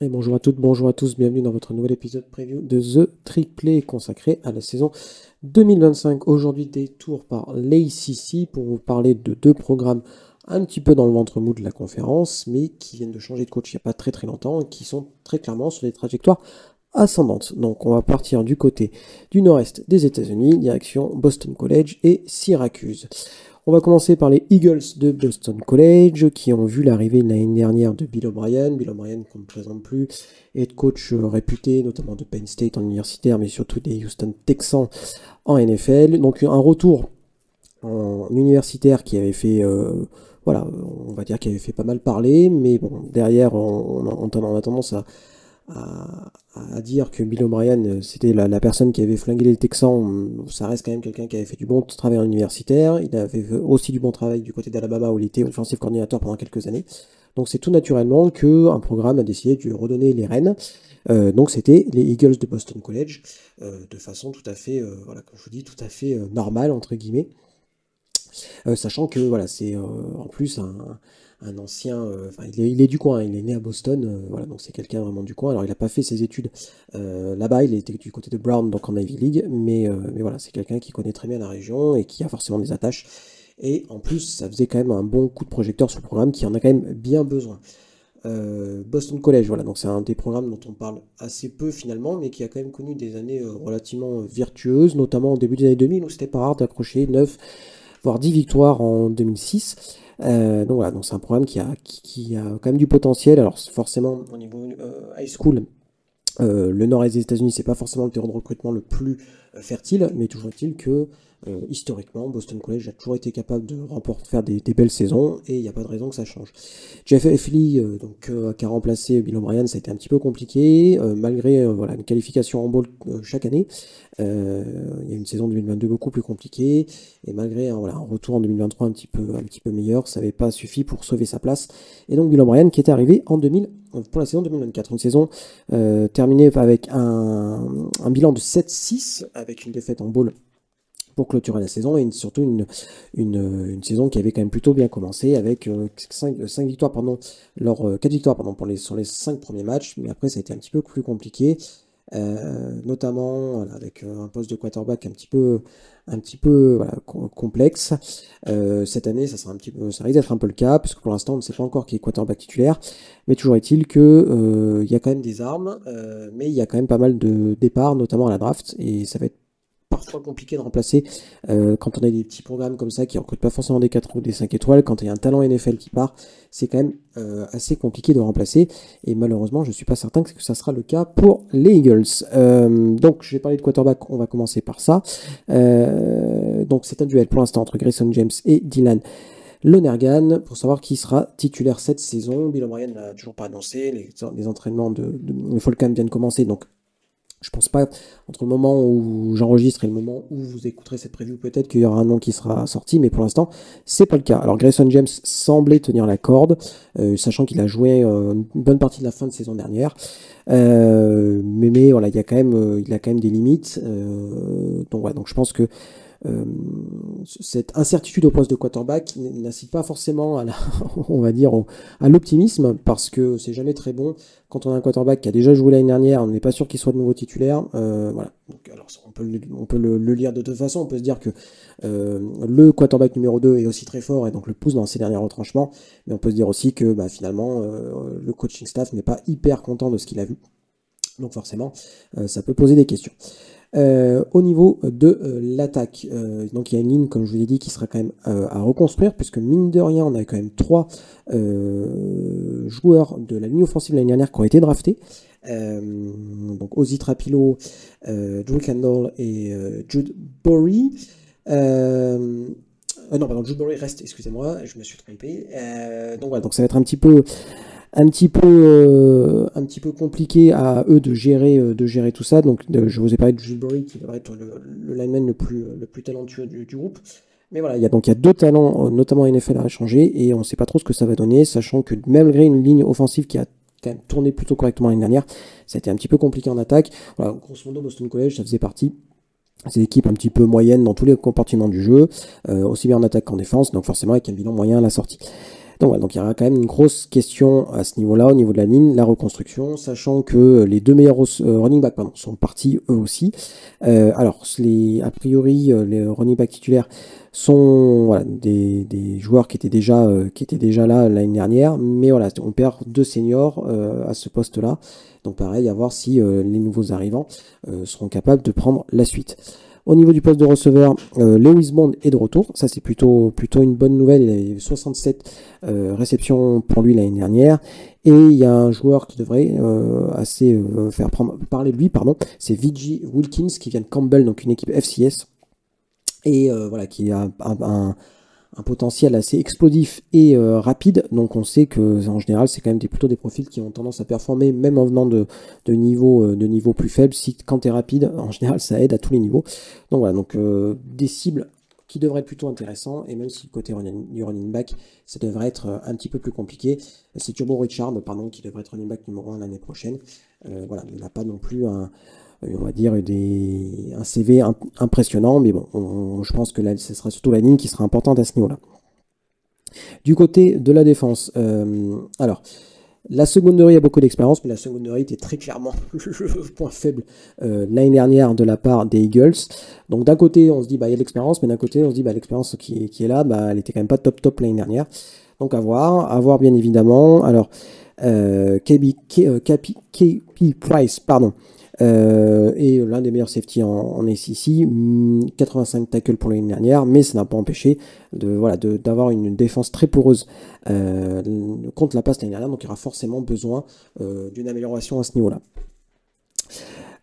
Et bonjour à toutes, bonjour à tous, bienvenue dans votre nouvel épisode preview de The Triplé consacré à la saison 2025. Aujourd'hui, détour par l'ACC pour vous parler de deux programmes un petit peu dans le ventre mou de la conférence, mais qui viennent de changer de coach il n'y a pas très longtemps et qui sont très clairement sur des trajectoires ascendantes. Donc on va partir du côté du nord-est des États-Unis, direction Boston College et Syracuse. On va commencer par les Eagles de Boston College qui ont vu l'arrivée l'année dernière de Bill O'Brien. Bill O'Brien qu'on ne présente plus, est coach réputé notamment de Penn State en universitaire, mais surtout des Houston Texans en NFL. Donc un retour en universitaire qui avait fait, voilà, on va dire qu'il avait fait pas mal parler, mais bon, derrière on a tendance à dire que Bill O'Brien, c'était la personne qui avait flingué les Texans. Ça reste quand même quelqu'un qui avait fait du bon travail en universitaire. Il avait fait aussi du bon travail du côté d'Alabama où il était offensive coordinateur pendant quelques années. Donc c'est tout naturellement qu'un programme a décidé de lui redonner les rênes. Donc c'était les Eagles de Boston College, de façon tout à fait, voilà, comme je vous dis, tout à fait normale, entre guillemets. Sachant que voilà, c'est en plus un ancien, il est du coin, il est né à Boston, voilà, donc c'est quelqu'un vraiment du coin. Alors il n'a pas fait ses études là-bas, il était du côté de Brown, donc en Ivy League, mais voilà, c'est quelqu'un qui connaît très bien la région et qui a forcément des attaches. Et en plus, ça faisait quand même un bon coup de projecteur sur le programme qui en a quand même bien besoin. Boston College, voilà, donc c'est un des programmes dont on parle assez peu finalement, mais qui a quand même connu des années relativement virtueuses, notamment au début des années 2000 où c'était pas rare d'accrocher 9 voire 10 victoires en 2006. Donc voilà, donc c'est un programme qui a quand même du potentiel. Alors forcément, au niveau high school, le nord-est des États-Unis, c'est pas forcément le terrain de recrutement le plus fertile, mais toujours est-il que historiquement, Boston College a toujours été capable de faire des belles saisons et il n'y a pas de raison que ça change. Jeff Lee, qui a remplacé Bill O'Brien, ça a été un petit peu compliqué, malgré voilà, une qualification en bowl chaque année. Il y a une saison 2022 beaucoup plus compliquée et malgré voilà, un retour en 2023 un petit peu meilleur, ça n'avait pas suffi pour sauver sa place. Et donc Bill O'Brien qui était arrivé en 2000 pour la saison 2024, une saison terminée avec un bilan de 7-6 avec une défaite en bowl pour clôturer la saison et surtout une saison qui avait quand même plutôt bien commencé avec 5 victoires, pardon, 4 victoires pardon, sur les 5 premiers matchs, mais après ça a été un petit peu plus compliqué. Notamment voilà, avec un poste de quarterback un petit peu voilà, complexe. Cette année, ça risque d'être un peu le cas, parce que pour l'instant, on ne sait pas encore qui est quarterback titulaire, mais toujours est-il que il y a quand même des armes, mais il y a quand même pas mal de départs, notamment à la draft, et ça va être parfois compliqué de remplacer quand on a des petits programmes comme ça qui ne recrutent pas forcément des 4 ou des 5 étoiles. Quand il y a un talent NFL qui part, c'est quand même assez compliqué de remplacer. Et malheureusement, je ne suis pas certain que ça sera le cas pour les Eagles. Donc, je vais parler de quarterback. On va commencer par ça. Donc, c'est un duel pour l'instant entre Grayson James et Dylan Lonergan pour savoir qui sera titulaire cette saison. Bill O'Brien n'a toujours pas annoncé. Les entraînements de Fall Camp viennent de commencer. Donc, je pense pas, entre le moment où j'enregistre et le moment où vous écouterez cette preview, peut-être qu'il y aura un nom qui sera sorti, mais pour l'instant, c'est pas le cas. Alors Grayson James semblait tenir la corde, sachant qu'il a joué une bonne partie de la fin de saison dernière. Mais voilà, il a quand même des limites. Donc je pense que cette incertitude au poste de quarterback n'incite pas forcément à on va dire, à l'optimisme, parce que c'est jamais très bon quand on a un quarterback qui a déjà joué l'année dernière, on n'est pas sûr qu'il soit de nouveau titulaire. Voilà. Donc, alors, on peut le lire de deux façons. On peut se dire que le quarterback numéro 2 est aussi très fort et donc le pousse dans ses derniers retranchements, mais on peut se dire aussi que finalement le coaching staff n'est pas hyper content de ce qu'il a vu. Donc forcément, ça peut poser des questions. Au niveau de l'attaque, donc il y a une ligne, comme je vous l'ai dit, qui sera quand même à reconstruire, puisque mine de rien, on a quand même 3 joueurs de la ligne offensive l'année dernière qui ont été draftés. Donc Ozzy Trapilo, Drew Kendall et Jude Bory. Non, pardon, Jude Bory reste, excusez-moi, je me suis trompé. Donc voilà, donc ça va être un petit peu compliqué à eux de gérer tout ça. Donc je vous ai parlé de Jude Bory qui devrait être le lineman le plus talentueux du groupe. Mais voilà, il y a 2 talents, notamment NFL, à échanger, et on ne sait pas trop ce que ça va donner, sachant que malgré une ligne offensive qui a quand même tourné plutôt correctement l'année dernière, ça a été un petit peu compliqué en attaque. Voilà, grosso modo, Boston College, ça faisait partie ces équipes un petit peu moyennes dans tous les compartiments du jeu, aussi bien en attaque qu'en défense, donc forcément avec un bilan moyen à la sortie. Donc il y aura quand même une grosse question à ce niveau-là, au niveau de la ligne, la reconstruction, sachant que les deux meilleurs running backs sont partis eux aussi. Alors, a priori, les running backs titulaires sont voilà, des joueurs qui étaient déjà là l'année dernière, mais voilà, on perd 2 seniors à ce poste-là. Donc pareil, à voir si les nouveaux arrivants seront capables de prendre la suite. Au niveau du poste de receveur, Lewis Bond est de retour. Ça, c'est plutôt une bonne nouvelle. Il avait 67 réceptions pour lui l'année dernière. Et il y a un joueur qui devrait faire parler de lui, c'est V.J. Wilkins qui vient de Campbell, donc une équipe FCS. Et voilà, qui a un potentiel assez explosif et rapide. Donc on sait que en général, c'est quand même plutôt des profils qui ont tendance à performer, même en venant de niveaux plus faibles. Quand tu es rapide, en général, ça aide à tous les niveaux. Donc voilà, des cibles qui devraient être plutôt intéressants, et même si côté du running back, ça devrait être un petit peu plus compliqué. C'est Turbo Richard, qui devrait être running back numéro 1 l'année prochaine. Voilà, il n'a pas non plus on va dire un CV impressionnant, mais bon, je pense que là, ce sera surtout la ligne qui sera importante à ce niveau-là. Du côté de la défense, alors, la secondary a beaucoup d'expérience, mais la secondary était très clairement le point faible l'année dernière de la part des Eagles. Donc d'un côté, on se dit, il y a de l'expérience, mais d'un côté, on se dit, l'expérience qui est là, elle était quand même pas top l'année dernière. Donc à voir bien évidemment. Alors, KP Price, et l'un des meilleurs safety en SEC, 85 tackles pour l'année dernière, mais ça n'a pas empêché d'avoir une défense très poreuse contre la passe l'année dernière, donc il y aura forcément besoin d'une amélioration à ce niveau-là.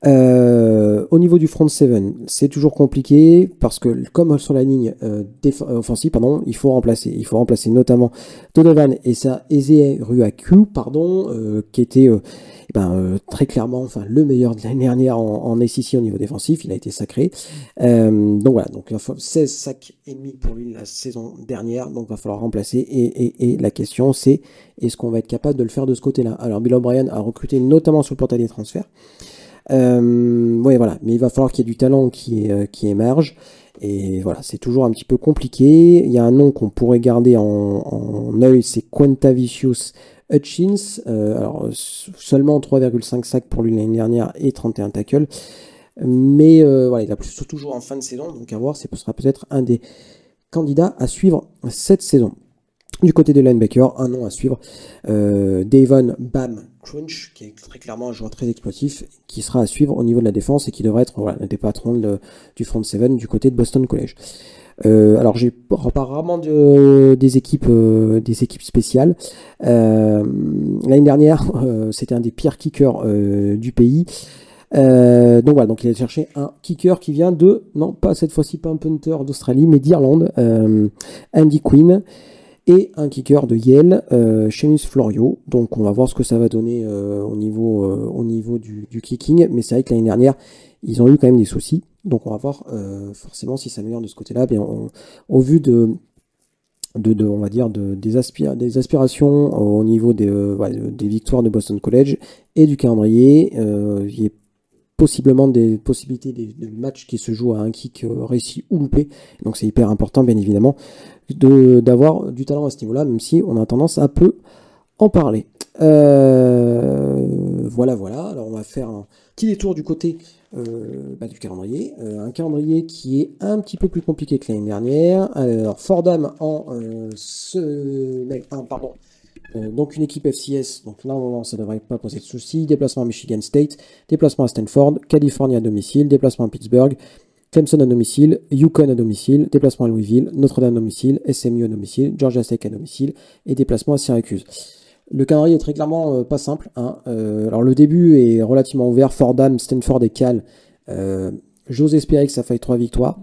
Au niveau du front 7, c'est toujours compliqué parce que comme sur la ligne offensive, il faut remplacer notamment Donovan et Eze Ruaku, qui était très clairement le meilleur de l'année dernière en SEC au niveau défensif. Il a été sacré. Donc voilà, 16 sacs et demi pour lui la saison dernière, donc il va falloir remplacer. Et la question c'est, est-ce qu'on va être capable de le faire de ce côté-là? Alors Bill O'Brien a recruté notamment sur le portail des transferts. Mais il va falloir qu'il y ait du talent qui émerge. Et voilà, c'est toujours un petit peu compliqué. Il y a un nom qu'on pourrait garder en œil, c'est Quintavicius Hutchins. Alors, seulement 3,5 sacs pour lui l'année dernière et 31 tackles. Mais il a surtout joué en fin de saison, donc à voir, ce sera peut-être un des candidats à suivre cette saison. Du côté des linebackers, un nom à suivre, Davon Bam Crunch, qui est très clairement un joueur très explosif, qui sera à suivre au niveau de la défense et qui devrait être l'un des patrons du front 7 du côté de Boston College. Alors j'ai pas rarement des équipes spéciales. L'année dernière, c'était un des pires kickers du pays. Donc il a cherché un kicker qui vient pas cette fois-ci pas un punter d'Australie, mais d'Irlande, Andy Quinn. Et un kicker de Yale, Seamus Florio. Donc on va voir ce que ça va donner au niveau du kicking. Mais c'est vrai que l'année dernière, ils ont eu quand même des soucis. Donc on va voir forcément si ça améliore de ce côté-là. Au vu on va dire des aspirations au niveau des victoires de Boston College et du calendrier, il y a possiblement des possibilités de matchs qui se jouent à un kick réussi ou loupé. Donc c'est hyper important bien évidemment d'avoir du talent à ce niveau-là, même si on a tendance à peu en parler. Voilà. Alors on va faire un petit détour du côté du calendrier. Un calendrier qui est un petit peu plus compliqué que l'année dernière. Alors Fordham donc une équipe FCS, donc là ça ne devrait pas poser de soucis. Déplacement à Michigan State, déplacement à Stanford, Californie à domicile, déplacement à Pittsburgh, Clemson à domicile, Yukon à domicile, déplacement à Louisville, Notre-Dame à domicile, SMU à domicile, Georgia Tech à domicile et déplacement à Syracuse. Le calendrier est très clairement pas simple. Alors le début est relativement ouvert. Fordham, Stanford et Cal. J'ose espérer que ça faille 3 victoires.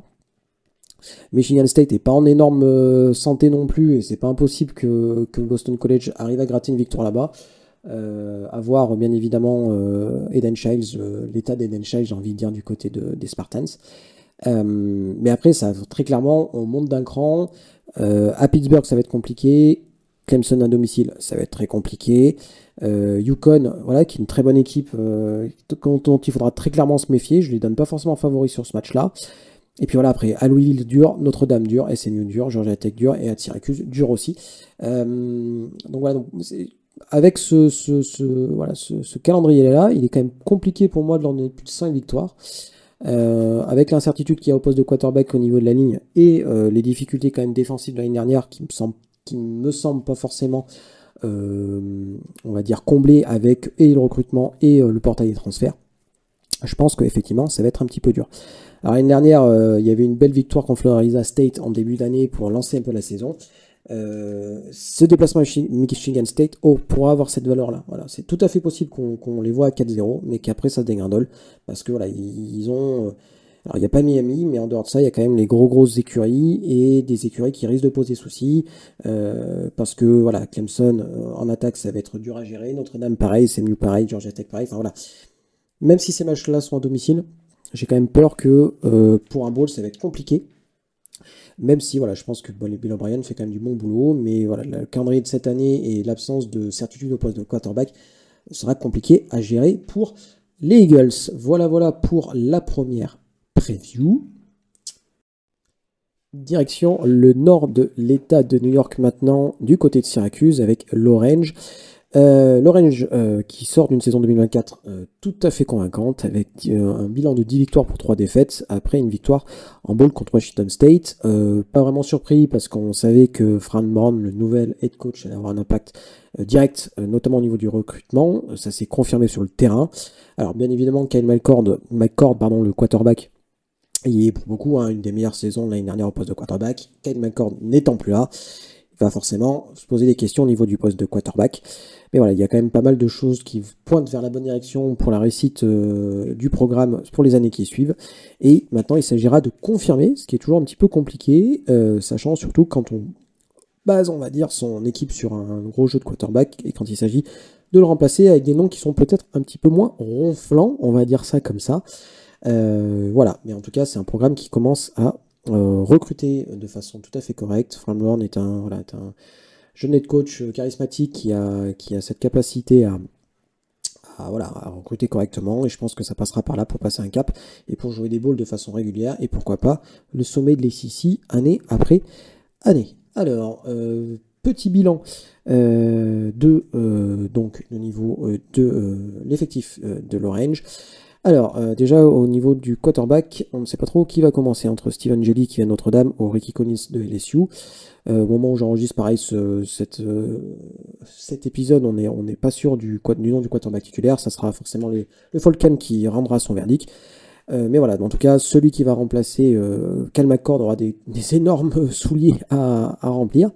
Michigan State n'est pas en énorme santé non plus et c'est pas impossible que Boston College arrive à gratter une victoire là-bas. À voir bien évidemment Eden Childs, l'état d'Eden Childs, j'ai envie de dire, du côté des Spartans. Mais après, ça très clairement, on monte d'un cran. À Pittsburgh, ça va être compliqué. Clemson à domicile, ça va être très compliqué. Yukon, qui est une très bonne équipe dont il faudra très clairement se méfier. Je ne les donne pas forcément favoris sur ce match-là. Et puis voilà, après, à Louisville dur, Notre-Dame dur, SMU dur, Georgia Tech dur, et à Syracuse dur aussi. Donc voilà, donc, avec ce calendrier-là, il est quand même compliqué pour moi de leur donner plus de 5 victoires. Avec l'incertitude qu'il y a au poste de quarterback au niveau de la ligne et les difficultés quand même défensives de l'année dernière qui me semblent pas forcément on va dire comblées avec et le recrutement et le portail des transferts, je pense qu'effectivement ça va être un petit peu dur. Alors l'année dernière il y avait une belle victoire contre Florida State en début d'année pour lancer un peu la saison. Ce déplacement à Michigan State pourra avoir cette valeur là. Voilà, c'est tout à fait possible qu'on les voit à 4-0 mais qu'après ça se dégringole parce que voilà, ils ont alors il n'y a pas Miami, mais en dehors de ça il y a quand même les grosses écuries et des écuries qui risquent de poser soucis parce que voilà, Clemson en attaque ça va être dur à gérer, Notre-Dame pareil, SMU pareil, Georgia Tech pareil, enfin voilà, même si ces matchs là sont à domicile, j'ai quand même peur que pour un bowl ça va être compliqué. Même si voilà, je pense que Bill O'Brien fait quand même du bon boulot, mais voilà, le calendrier de cette année et l'absence de certitude au poste de quarterback sera compliqué à gérer pour les Eagles. Voilà pour la première preview. Direction le nord de l'État de New York maintenant, du côté de Syracuse avec l'Orange. L'Orange qui sort d'une saison 2024 tout à fait convaincante avec un bilan de 10 victoires pour 3 défaites après une victoire en bowl contre Washington State. Pas vraiment surpris parce qu'on savait que Fran Brown, le nouvel head coach, allait avoir un impact direct, notamment au niveau du recrutement. Ça s'est confirmé sur le terrain. Alors bien évidemment, Kyle McCord, le quarterback, il est pour beaucoup une des meilleures saisons de l'année dernière au poste de quarterback. Kyle McCord n'étant plus là, il va forcément se poser des questions au niveau du poste de quarterback. Mais voilà, il y a quand même pas mal de choses qui pointent vers la bonne direction pour la réussite du programme pour les années qui suivent. Et maintenant, il s'agira de confirmer, ce qui est toujours un petit peu compliqué, sachant surtout quand on base, on va dire, son équipe sur un gros jeu de quarterback et quand il s'agit de le remplacer avec des noms qui sont peut-être un petit peu moins ronflants, on va dire ça comme ça. Voilà, mais en tout cas, c'est un programme qui commence à recruter de façon tout à fait correcte. Fran Brown est un jeune head coach charismatique qui a cette capacité à recruter correctement et je pense que ça passera par là pour passer un cap et pour jouer des bowls de façon régulière et pourquoi pas le sommet de l'ACC année après année. Alors, petit bilan donc le niveau de l'effectif de l'Orange. Alors, déjà au niveau du quarterback, on ne sait pas trop qui va commencer entre Steven Jelly qui est à Notre-Dame ou Ricky Collins de LSU. Au moment où j'enregistre pareil cet épisode, on n'est pas sûr du nom du quarterback titulaire, ça sera forcément le Falcon qui rendra son verdict. Mais voilà, en tout cas, celui qui va remplacer Kyle McCord aura des énormes souliers à remplir.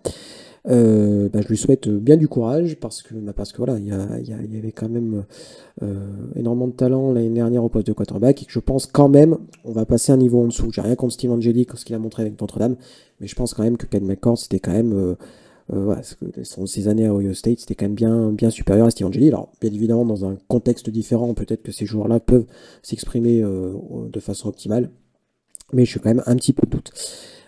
Je lui souhaite bien du courage parce que voilà, il y avait quand même énormément de talent l'année dernière au poste de quarterback et que je pense quand même on va passer un niveau en dessous. J'ai rien contre Steve Angeli, ce qu'il a montré avec Notre-Dame, mais je pense quand même que Kyle McCord c'était quand même ces années à Ohio State c'était quand même bien supérieur à Steve Angeli. Alors bien évidemment dans un contexte différent, peut-être que ces joueurs-là peuvent s'exprimer de façon optimale, mais je suis quand même un petit peu de doute.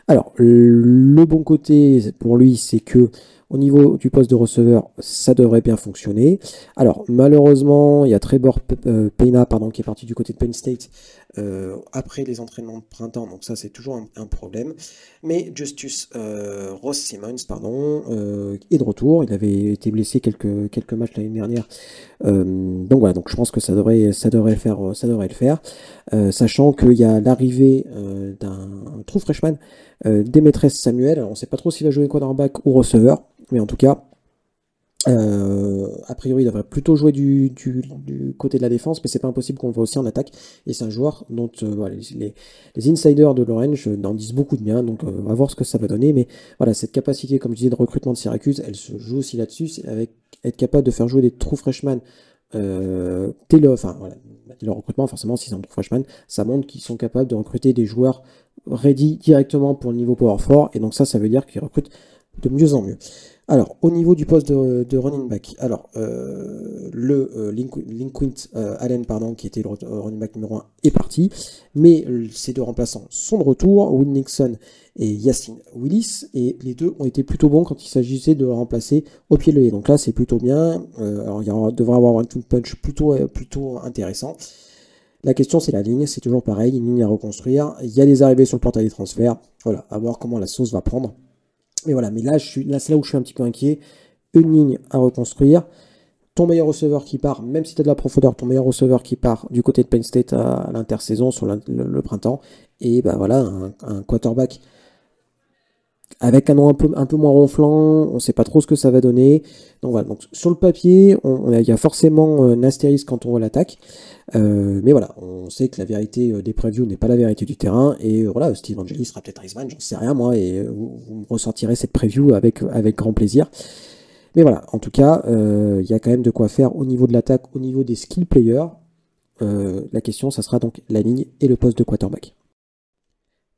Alors, le bon côté pour lui, c'est que au niveau du poste de receveur, ça devrait bien fonctionner. Alors, malheureusement, il y a Trevor Payna qui est parti du côté de Penn State après les entraînements de printemps, donc ça, c'est toujours un problème. Mais Justus Ross Simmons est de retour. Il avait été blessé quelques matchs l'année dernière. Donc voilà, donc je pense que ça devrait le faire. Sachant qu'il y a l'arrivée d'un true freshman, Demetres Samuel. Alors, on ne sait pas trop s'il va jouer quarterback ou receveur, mais en tout cas, a priori, il devrait plutôt jouer du côté de la défense, mais c'est pas impossible qu'on le voit aussi en attaque. Et c'est un joueur dont les insiders de l'Orange en disent beaucoup de bien, donc on va voir ce que ça va donner. Mais voilà, cette capacité, comme je disais, de recrutement de Syracuse, elle se joue aussi là-dessus, avec être capable de faire jouer des true freshmen dès le recrutement, forcément, s'ils sont true freshmen, ça montre qu'ils sont capables de recruter des joueurs ready directement pour le niveau Power 4, et donc ça veut dire qu'ils recrutent de mieux en mieux. Alors, au niveau du poste de running back, alors Linquint Allen, qui était le running back numéro 1, est parti, mais ces deux remplaçants sont de retour, Will Nixon et Yacine Willis, et les deux ont été plutôt bons quand il s'agissait de le remplacer au pied levé. Donc là, c'est plutôt bien. Alors, devrait avoir un punch plutôt intéressant. La question, c'est la ligne, c'est toujours pareil, une ligne à reconstruire. Il y a des arrivées sur le portail des transferts. Voilà, à voir comment la sauce va prendre. Mais voilà, mais là, c'est là où je suis un petit peu inquiet. Une ligne à reconstruire. Ton meilleur receveur qui part, même si tu as de la profondeur, ton meilleur receveur qui part du côté de Penn State à l'intersaison sur le printemps. Et ben voilà, un quarterback avec un nom un peu moins ronflant, on ne sait pas trop ce que ça va donner. Donc voilà, donc sur le papier, il y a forcément un astérisque quand on voit l'attaque. Mais voilà, on sait que la vérité des previews n'est pas la vérité du terrain. Et voilà, Steve Angeli sera peut-être Heisman, j'en sais rien moi, et vous me ressortirez cette preview avec grand plaisir. Mais voilà, en tout cas, il y a quand même de quoi faire au niveau de l'attaque, au niveau des skill players. La question, ça sera donc la ligne et le poste de quarterback.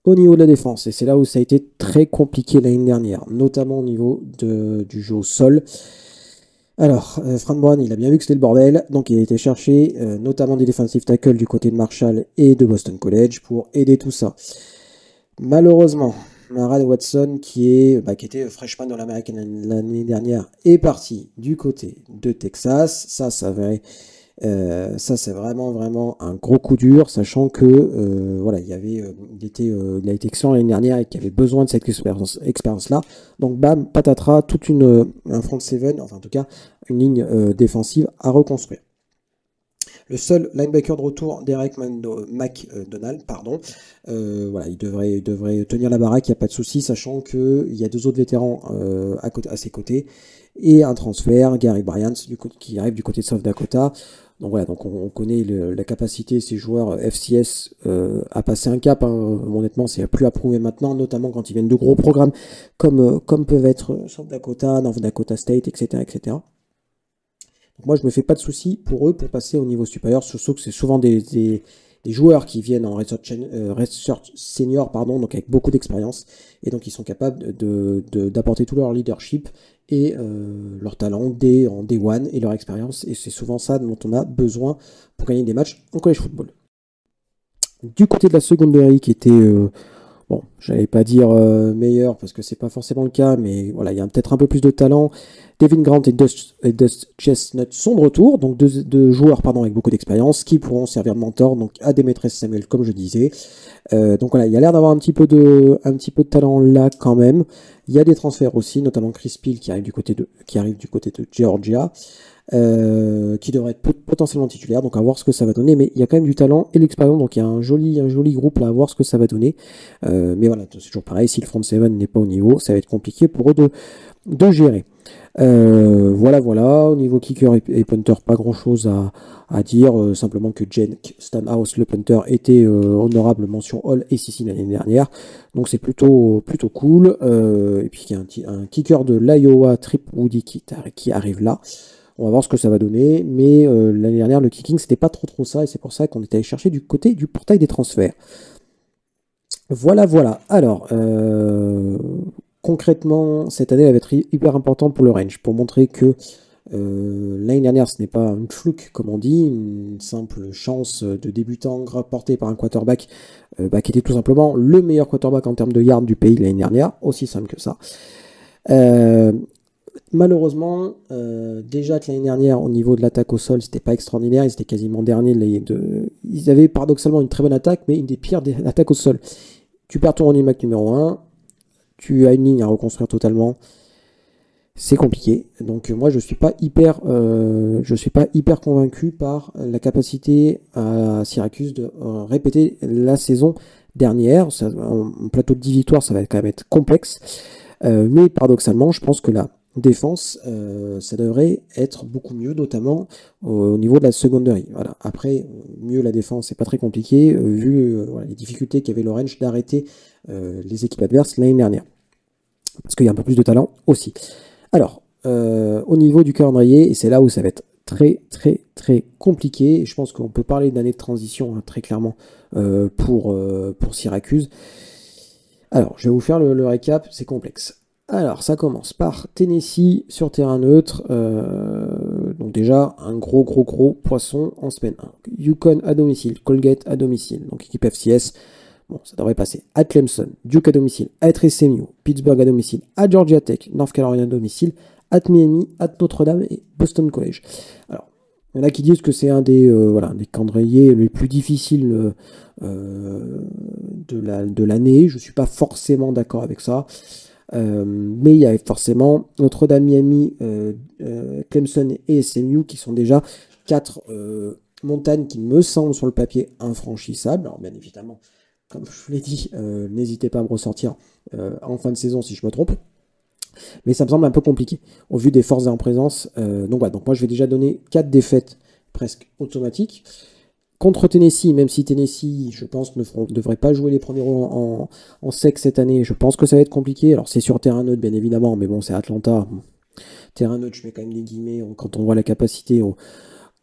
Au niveau de la défense, et c'est là où ça a été très compliqué l'année dernière, notamment au niveau du jeu au sol. Alors, Fran Brown, il a bien vu que c'était le bordel, donc il a été chercher notamment des defensive tackles du côté de Marshall et de Boston College pour aider tout ça. Malheureusement, Marad Watson, qui était freshman dans l'American l'année dernière, est parti du côté de Texas. Ça c'est vraiment un gros coup dur, sachant que voilà, il a été excellent l'année dernière et qu'il avait besoin de cette expérience-là. Donc bam, patatras, un front seven, enfin en tout cas une ligne défensive à reconstruire. Le seul linebacker de retour, Derek McDonald, voilà, il devrait tenir la baraque, il n'y a pas de souci, sachant qu'il y a deux autres vétérans à ses côtés, et un transfert, Gary Bryant, qui arrive du côté de South Dakota. Donc voilà, donc on connaît la capacité de ces joueurs FCS à passer un cap. Honnêtement, c'est plus à prouver maintenant, notamment quand ils viennent de gros programmes comme peuvent être South Dakota, North Dakota State, etc., etc. Donc moi, je me fais pas de soucis pour eux pour passer au niveau supérieur, surtout que c'est souvent des joueurs qui viennent en research senior, donc avec beaucoup d'expérience, et donc ils sont capables d'apporter tout leur leadership et leur talent en day one et leur expérience, et c'est souvent ça dont on a besoin pour gagner des matchs en college football. Du côté de la secondary qui était bon, j'allais pas dire meilleur parce que c'est pas forcément le cas, mais voilà, il y a peut-être un peu plus de talent. Devin Grant et Dust Chestnut sont de retour, donc deux joueurs avec beaucoup d'expérience qui pourront servir de mentor donc à Demetres Samuel, comme je disais. Donc voilà, il y a l'air d'avoir un petit peu de talent là quand même. Il y a des transferts aussi, notamment Chris Peel qui arrive du côté de Georgia. Qui devrait être potentiellement titulaire, donc à voir ce que ça va donner, mais il y a quand même du talent et l'expérience, donc il y a un joli groupe là à voir ce que ça va donner, mais voilà, c'est toujours pareil, si le front seven n'est pas au niveau, ça va être compliqué pour eux de gérer. Voilà, au niveau kicker et punter, pas grand chose à dire, simplement que Jake Stanhouse, le punter, était honorable mention All ACC l'année dernière, donc c'est plutôt cool, et puis il y a un kicker de l'Iowa, Trip Woody, qui arrive là. On va voir ce que ça va donner, mais l'année dernière, le kicking, c'était pas trop ça, et c'est pour ça qu'on est allé chercher du côté du portail des transferts. Voilà. Alors, concrètement, cette année, elle va être hyper importante pour le range, pour montrer que l'année dernière, ce n'est pas une fluke, comme on dit, une simple chance de débutant rapporté par un quarterback qui était tout simplement le meilleur quarterback en termes de yards du pays l'année dernière, aussi simple que ça. Malheureusement, déjà que l'année dernière, au niveau de l'attaque au sol, c'était pas extraordinaire, ils étaient quasiment derniers. Ils avaient paradoxalement une très bonne attaque, mais une des pires attaques au sol. Tu perds ton running back numéro 1, tu as une ligne à reconstruire totalement, c'est compliqué. Donc moi, je suis pas hyper convaincu par la capacité à Syracuse de répéter la saison dernière. Un plateau de 10 victoires, ça va quand même être complexe. Mais paradoxalement, je pense que la défense, ça devrait être beaucoup mieux, notamment au niveau de la secondary. Voilà. Après, mieux la défense, c'est pas très compliqué, vu les difficultés qu'avait l'Orange d'arrêter les équipes adverses l'année dernière. Parce qu'il y a un peu plus de talent aussi. Alors, au niveau du calendrier, et c'est là où ça va être très compliqué, je pense qu'on peut parler d'année de transition très clairement pour Syracuse. Alors, je vais vous faire le récap, c'est complexe. Alors, ça commence par Tennessee sur terrain neutre. Donc déjà, un gros poisson en semaine 1. Yukon à domicile, Colgate à domicile, donc équipe FCS. Bon, ça devrait passer. À Clemson, Duke à domicile, à SMU, Pittsburgh à domicile, à Georgia Tech, North Carolina à domicile, à Miami, à Notre-Dame et Boston College. Alors, Il y en a qui disent que c'est un des, voilà, des calendriers les plus difficiles de l'année. Je ne suis pas forcément d'accord avec ça. Mais il y a forcément Notre-Dame, Miami, Clemson et SMU qui sont déjà 4 montagnes qui me semblent sur le papier infranchissables. Alors bien évidemment, comme je vous l'ai dit, n'hésitez pas à me ressortir en fin de saison si je me trompe. Mais ça me semble un peu compliqué au vu des forces en présence. Donc voilà, donc moi je vais déjà donner 4 défaites presque automatiques. Contre Tennessee, même si Tennessee, je pense, ne devrait pas jouer les premiers rôles en sec cette année, je pense que ça va être compliqué. Alors c'est sur terrain neutre, bien évidemment, mais bon, c'est Atlanta. Terrain neutre, je mets quand même des guillemets, quand on voit la capacité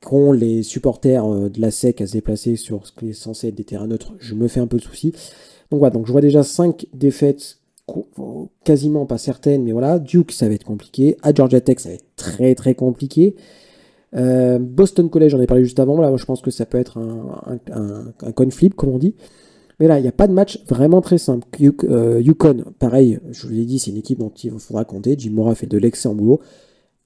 qu'ont les supporters de la SEC à se déplacer sur ce qui est censé être des terrains neutres, je me fais un peu de soucis. Donc voilà, donc je vois déjà 5 défaites quasiment pas certaines, mais voilà. Duke, ça va être compliqué. À Georgia Tech, ça va être très très compliqué. Boston College, j'en ai parlé juste avant. Là, je pense que ça peut être un coin flip, comme on dit. Mais là, il n'y a pas de match vraiment très simple. Yukon, pareil, je vous l'ai dit, c'est une équipe dont il faudra compter. Jim Mora fait de l'excellent boulot.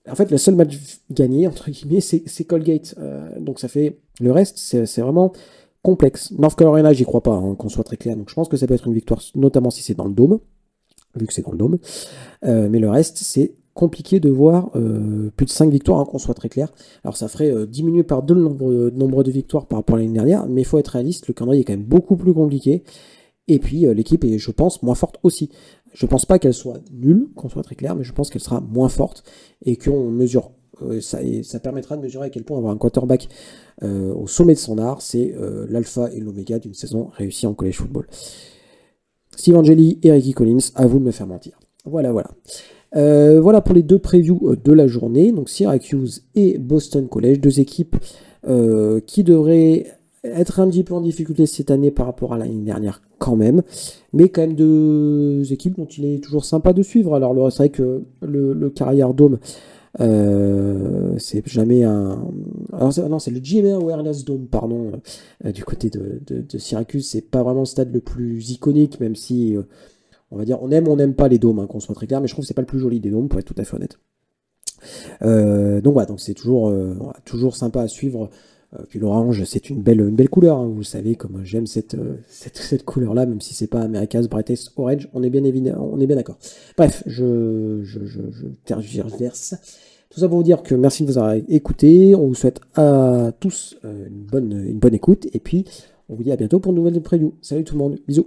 En fait, le seul match gagné, entre guillemets, c'est Colgate. Donc ça fait. Le reste, c'est vraiment complexe. North Carolina, j'y crois pas, hein, qu'on soit très clair. Donc je pense que ça peut être une victoire, notamment si c'est dans le dôme, vu que c'est dans le dôme. Mais le reste, c'est compliqué de voir plus de 5 victoires, hein, qu'on soit très clair. Alors ça ferait diminuer par 2 le nombre de victoires par rapport à l'année dernière, mais il faut être réaliste, le calendrier est quand même beaucoup plus compliqué. Et puis l'équipe est, je pense, moins forte aussi. Je pense pas qu'elle soit nulle, qu'on soit très clair, mais je pense qu'elle sera moins forte et qu'on mesure. Ça permettra de mesurer à quel point avoir un quarterback au sommet de son art, c'est l'alpha et l'oméga d'une saison réussie en college football. Steve Angeli et Ricky Collins, à vous de me faire mentir. Voilà, voilà. Voilà pour les 2 previews de la journée. Donc Syracuse et Boston College, 2 équipes qui devraient être un petit peu en difficulté cette année par rapport à l'année dernière quand même. Mais quand même 2 équipes dont il est toujours sympa de suivre. Alors c'est vrai que le Carrière Dome, c'est jamais un... Alors, non, c'est le GMA Awareness Dome, pardon, du côté de Syracuse. C'est pas vraiment le stade le plus iconique, même si... on va dire, on aime ou on n'aime pas les dômes, hein, qu'on soit très clair, mais je trouve que c'est pas le plus joli des dômes, pour être tout à fait honnête. Donc voilà, donc c'est toujours sympa à suivre. Puis l'orange, c'est une belle couleur, hein, vous savez, comme j'aime cette couleur-là, même si c'est pas America's Brightest Orange, on est bien d'accord. Bref, je tergiverse. Tout ça pour vous dire que merci de vous avoir écouté. On vous souhaite à tous une bonne écoute, et puis on vous dit à bientôt pour une nouvelle preview. Salut tout le monde, bisous.